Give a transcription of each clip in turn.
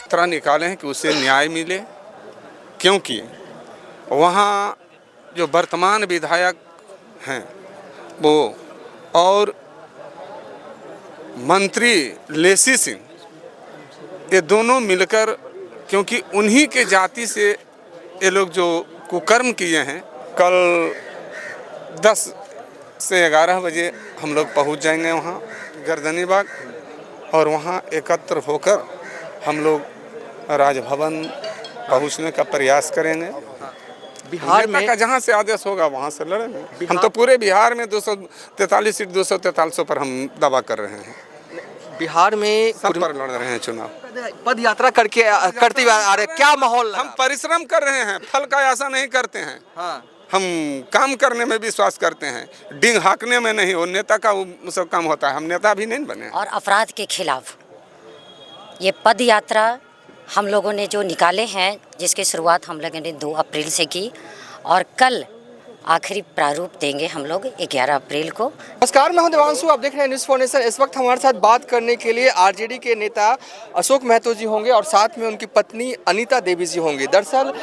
यात्रा निकाले हैं कि उसे न्याय मिले, क्योंकि वहाँ जो वर्तमान विधायक हैं वो और मंत्री लेसी सिंह, ये दोनों मिलकर, क्योंकि उन्हीं के जाति से ये लोग जो कुकर्म किए हैं, कल 10 से 11 बजे हम लोग पहुँच जाएंगे वहाँ गर्दनीबाग, और वहाँ एकत्र होकर हम लोग राजभवन पहुँचने का प्रयास करेंगे। बिहार में का जहाँ से आदेश होगा वहाँ से लड़ेंगे। हम तो पूरे बिहार में 243 सीट 243 पर हम दावा कर रहे हैं। बिहार में सब पर लड़ रहे हैं चुनाव। पद यात्रा करते हुए आ रहे, क्या माहौल? हम परिश्रम कर रहे हैं, फल का आशा नहीं करते हैं। हाँ। हम काम करने में विश्वास करते हैं, डिंग हाँकने में नहीं। वो नेता का वो सब काम होता है, हम नेता भी नहीं बने। और अपराध के खिलाफ ये पद यात्रा हम लोगों ने जो निकाले हैं, जिसकी शुरुआत हम लोगों ने 2 अप्रैल से की, और कल आखिरी प्रारूप देंगे हम लोग 11 अप्रैल को। नमस्कार, मैं हूं देवांशु, आप देख रहे हैं न्यूज़ फाउंडेशन। इस वक्त हमारे साथ बात करने के लिए आरजेडी के नेता अशोक महतो जी होंगे और साथ में उनकी पत्नी अनीता देवी जी होंगी। दरअसल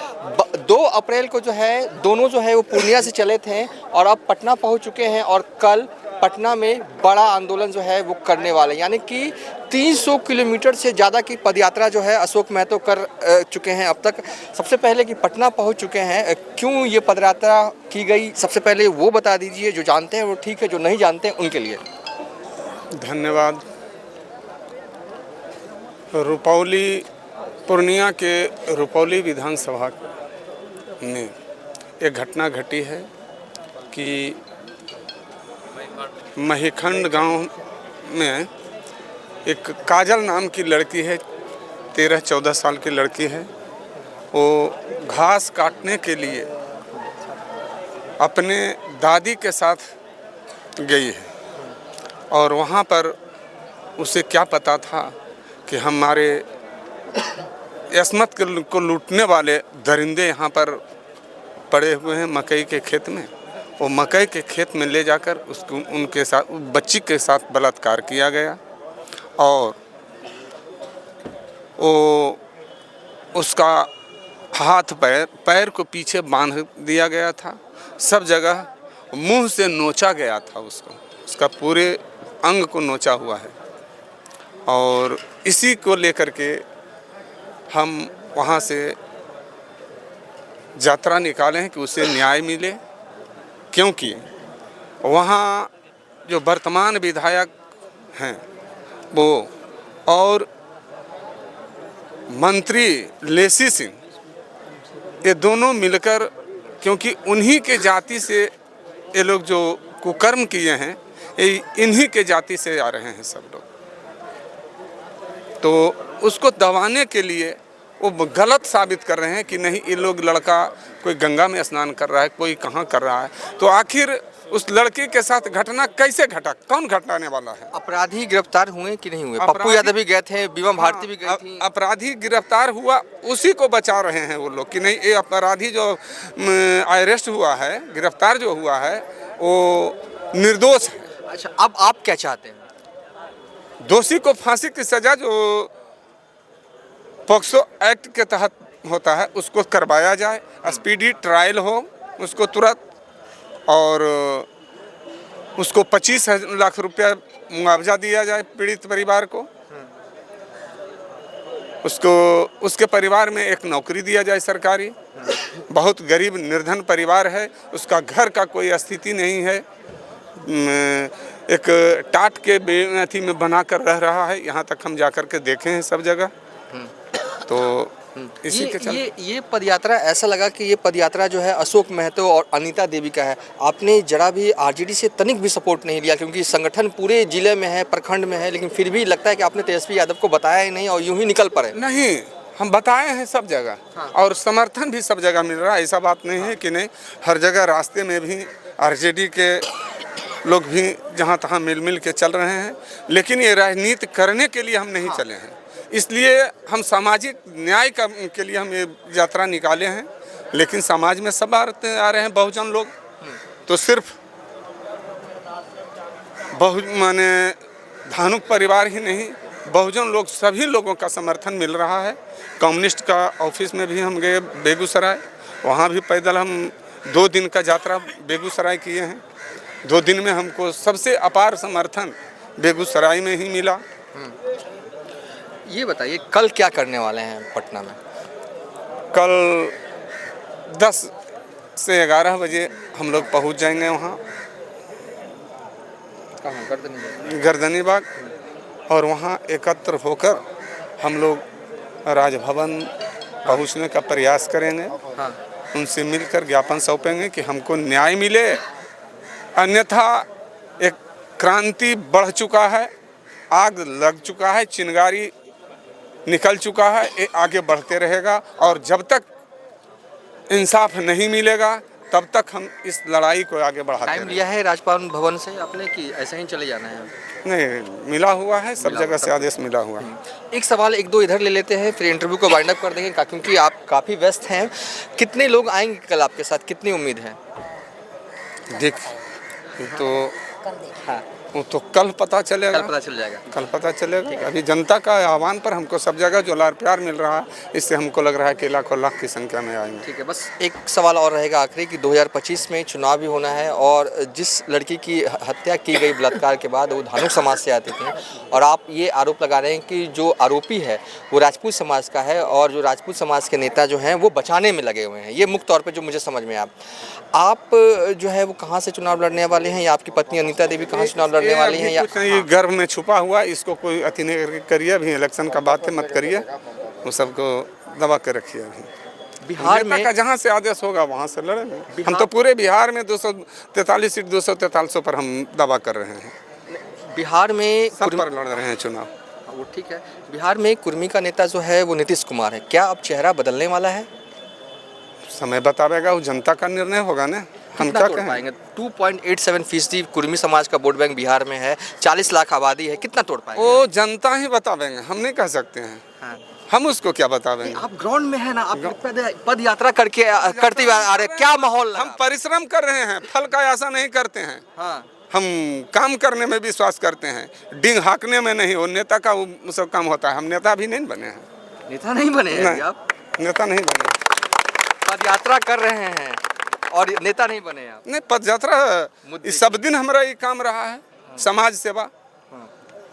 2 अप्रैल को जो है दोनों जो है वो पूर्णिया से चले थे और अब पटना पहुंच चुके हैं, और कल पटना में बड़ा आंदोलन जो है वो करने वाले, यानी कि 300 किलोमीटर से ज़्यादा की पदयात्रा जो है अशोक महतो कर चुके हैं अब तक। सबसे पहले कि पटना पहुंच चुके हैं, क्यों ये पदयात्रा की गई, सबसे पहले वो बता दीजिए। जो जानते हैं वो ठीक है, जो नहीं जानते हैं उनके लिए धन्यवाद। रुपौली, पूर्णिया के रुपौली विधानसभा में एक घटना घटी है कि महिखंड गांव में एक काजल नाम की लड़की है, 13-14 साल की लड़की है। वो घास काटने के लिए अपने दादी के साथ गई है, और वहाँ पर उसे क्या पता था कि हमारे अस्मत को लूटने वाले दरिंदे यहाँ पर पड़े हुए हैं मकई के खेत में। वो मकई के खेत में ले जाकर उसको उनके साथ बच्ची के साथ बलात्कार किया गया, और वो उसका हाथ पैर को पीछे बांध दिया गया था। सब जगह मुंह से नोचा गया था उसको, उसका पूरे अंग को नोचा हुआ है। और इसी को लेकर के हम वहाँ से यात्रा निकाले हैं कि उसे न्याय मिले, क्योंकि वहाँ जो वर्तमान विधायक हैं वो और मंत्री लेसी सिंह, ये दोनों मिलकर, क्योंकि उन्हीं के जाति से ये लोग जो कुकर्म किए हैं, इन्हीं के जाति से आ रहे हैं सब लोग। तो उसको दबाने के लिए वो गलत साबित कर रहे हैं कि नहीं, ये लोग, लड़का कोई गंगा में स्नान कर रहा है, कोई कहाँ कर रहा है। तो आखिर उस लड़की के साथ घटना कैसे घटा, कौन घटाने वाला है? अपराधी गिरफ्तार हुए कि नहीं हुए? पप्पू यादव भी गए थे, बीमा भारती भी गई थी। अपराधी गिरफ्तार हुआ, उसी को बचा रहे हैं वो लोग कि नहीं, ये अपराधी जो अरेस्ट हुआ है, गिरफ्तार जो हुआ है, वो निर्दोष है। अच्छा, अब आप क्या चाहते हैं? दोषी को फांसी की सजा जो पॉक्सो एक्ट के तहत होता है उसको करवाया जाए, स्पीडी ट्रायल हो उसको तुरंत, और उसको 25 लाख रुपया मुआवजा दिया जाए पीड़ित परिवार को। उसको, उसके परिवार में एक नौकरी दिया जाए सरकारी। बहुत गरीब निर्धन परिवार है, उसका घर का कोई स्थिति नहीं है, एक टाट के अथी में बनाकर रह रहा है। यहाँ तक हम जाकर के देखे हैं सब जगह। तो इसी के चलते ये पदयात्रा ऐसा लगा कि ये पदयात्रा जो है अशोक महतो और अनीता देवी का है। आपने जरा भी आरजेडी से तनिक भी सपोर्ट नहीं लिया, क्योंकि संगठन पूरे जिले में है, प्रखंड में है, लेकिन फिर भी लगता है कि आपने तेजस्वी यादव को बताया ही नहीं और यूं ही निकल पड़े। नहीं, हम बताए हैं सब जगह। हाँ। और समर्थन भी सब जगह मिल रहा है, ऐसा बात नहीं है कि नहीं। हर जगह रास्ते में भी आरजेडी के लोग भी जहाँ तहाँ मिल के चल रहे हैं, लेकिन ये राजनीति करने के लिए हम नहीं चले हैं। इसलिए हम सामाजिक न्याय के लिए हम ये यात्रा निकाले हैं, लेकिन समाज में सब आ रहे हैं बहुजन लोग। तो सिर्फ माने धानुक परिवार ही नहीं, बहुजन लोग सभी लोगों का समर्थन मिल रहा है। कम्युनिस्ट का ऑफिस में भी हम गए बेगूसराय, वहाँ भी पैदल हम 2 दिन का यात्रा बेगूसराय किए हैं। 2 दिन में हमको सबसे अपार समर्थन बेगूसराय में ही मिला। ये बताइए कल क्या करने वाले हैं पटना में? कल 10 से 11 बजे हम लोग पहुँच जाएंगे वहाँ कहाँ? गर्दनी बाग, और वहाँ एकत्र होकर हम लोग राजभवन पहुँचने का प्रयास करेंगे। हाँ। उनसे मिलकर ज्ञापन सौंपेंगे कि हमको न्याय मिले, अन्यथा एक क्रांति बढ़ चुका है, आग लग चुका है, चिंगारी निकल चुका है, ये आगे बढ़ते रहेगा। और जब तक इंसाफ नहीं मिलेगा तब तक हम इस लड़ाई को आगे बढ़ाते टाइम रहेंगे। लिया है राजभवन भवन से आपने कि ऐसे ही चले जाना है? नहीं, मिला हुआ है, सब जगह से आदेश मिला हुआ है। एक सवाल एक दो इधर ले लेते हैं, फिर इंटरव्यू को वाइंड अप कर देंगे क्योंकि आप काफ़ी व्यस्त हैं। कितने लोग आएंगे कल आपके साथ, कितनी उम्मीद है? देख, तो हाँ, वो तो कल पता चलेगा। कल पता चल जाएगा। कल पता चलेगा। अभी जनता का आह्वान पर हमको सब जगह जो लार प्यार मिल रहा है, इससे हमको लग रहा है कि लाखों लाख की संख्या में आएंगे। ठीक है, बस एक सवाल और रहेगा आखिरी कि 2025 में चुनाव भी होना है और जिस लड़की की हत्या की गई बलात्कार के बाद वो धानुक समाज से आती थी, और आप ये आरोप लगा रहे हैं कि जो आरोपी है वो राजपूत समाज का है और जो राजपूत समाज के नेता जो हैं वो बचाने में लगे हुए हैं। ये मुख्य तौर पर जो मुझे समझ में आप जो है वो कहाँ से चुनाव लड़ने वाले हैं, या आपकी पत्नी अनीता देवी कहाँ से चुनाव लड़ने वाली हैं? या ये गर्भ में छुपा हुआ, इसको कोई अति नहीं करिए। अभी इलेक्शन का बात है, मत करिए, वो सबको दबा के रखिए। अभी बिहार में का जहाँ से आदेश होगा वहाँ से लड़ेंगे। हम तो पूरे बिहार में 243 सीट 243 पर हम दावा कर रहे हैं। बिहार में सब पर लड़ रहे हैं चुनाव। वो ठीक है। बिहार में कुर्मी का नेता जो है वो नीतीश कुमार है, क्या अब चेहरा बदलने वाला है? समय बतावेगा, वो जनता का निर्णय होगा ना, हम कितना क्या तोड़ कहें। पाएंगे? 2.87% कुर्मी समाज का वोट बैंक बिहार में है, 40 लाख आबादी है, कितना तोड़ पाएंगे? वो जनता ही बतावेंगे, हम नहीं कह सकते हैं। हाँ। हम उसको क्या बतावेंगे। आप ग्राउंड में है ना, आप पद यात्रा करते हुए आ रहे, क्या माहौल लगा? हम परिश्रम कर रहे हैं, फल का आशा नहीं करते हैं। हाँ। हम काम करने में विश्वास करते हैं, डिंग हाँकने में नहीं। वो नेता का वो सब काम होता है। हम नेता भी नहीं बने हैं। नेता नहीं बने हैं नहीं, आप? नेता नहीं बने। पद यात्रा कर रहे हैं और नेता नहीं बने आप? नहीं, पद यात्रा इस सब दिन हमारा ये काम रहा है, समाज सेवा।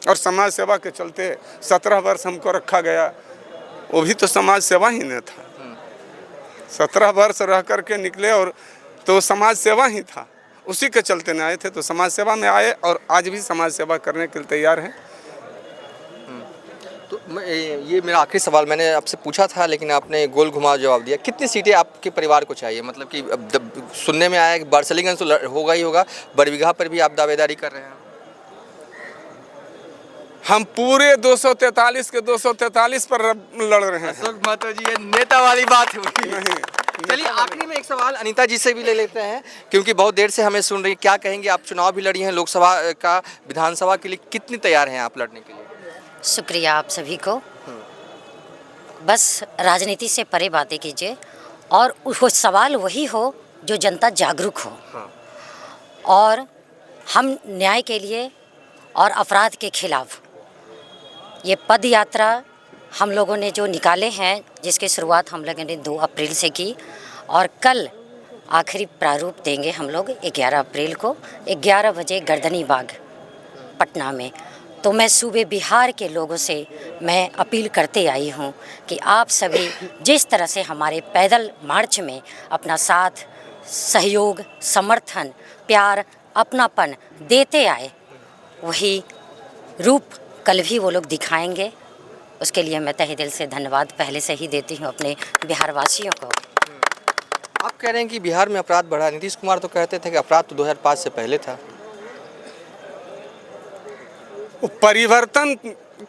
और समाज सेवा के चलते 17 वर्ष हमको रखा गया, वो भी तो समाज सेवा ही नहीं था। 17 वर्ष रह करके निकले और तो समाज सेवा ही था, उसी के चलते न आए थे। तो समाज सेवा में आए और आज भी समाज सेवा करने के लिए तैयार हैं। तो ये मेरा आखिरी सवाल मैंने आपसे पूछा था, लेकिन आपने गोल घुमा जवाब दिया। कितनी सीटें आपके परिवार को चाहिए? मतलब कि सुनने में आया कि बरसलीगंज तो होगा ही होगा, बरबीघा पर भी आप दावेदारी कर रहे हैं। हम पूरे 243 के 243 पर लड़ रहे हैं। अशोक महतो जी, ये नेता वाली बात हुई। नहीं, चलिए आखिरी में एक सवाल अनीता जी से भी ले लेते हैं, क्योंकि बहुत देर से हमें सुन रही। क्या कहेंगे, आप चुनाव भी लड़ी हैं लोकसभा का, विधानसभा के लिए कितनी तैयार हैं आप लड़ने के लिए? शुक्रिया आप सभी को। बस राजनीति से परे बातें कीजिए और वो सवाल वही हो जो जनता जागरूक हो। और हम न्याय के लिए और अपराध के खिलाफ ये पद यात्रा हम लोगों ने जो निकाले हैं, जिसकी शुरुआत हम लोगों ने 2 अप्रैल से की, और कल आखिरी प्रारूप देंगे हम लोग 11 अप्रैल को 11 बजे गर्दनी बाग पटना में। तो मैं सूबे बिहार के लोगों से मैं अपील करते आई हूँ कि आप सभी जिस तरह से हमारे पैदल मार्च में अपना साथ, सहयोग, समर्थन, प्यार, अपनापन देते आए, वही रूप कल भी वो लोग दिखाएंगे। उसके लिए मैं तहे दिल से धन्यवाद पहले से ही देती हूँ अपने बिहार वासियों को। आप कह रहे हैं कि बिहार में अपराध बढ़ा, नीतीश कुमार तो कहते थे कि अपराध तो 2005 से पहले था। वो परिवर्तन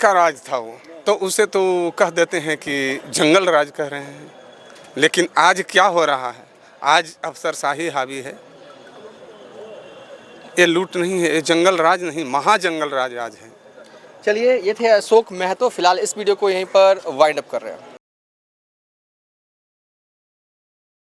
का राज था वो, तो उसे तो कह देते हैं कि जंगल राज कह रहे हैं। लेकिन आज क्या हो रहा है, आज अफसरशाही हावी है। ये लूट नहीं है, ये जंगल राज नहीं, महाजंगल राज आज है। चलिए, ये थे अशोक महतो। फिलहाल इस वीडियो को यहीं पर वाइंड अप कर रहे हैं।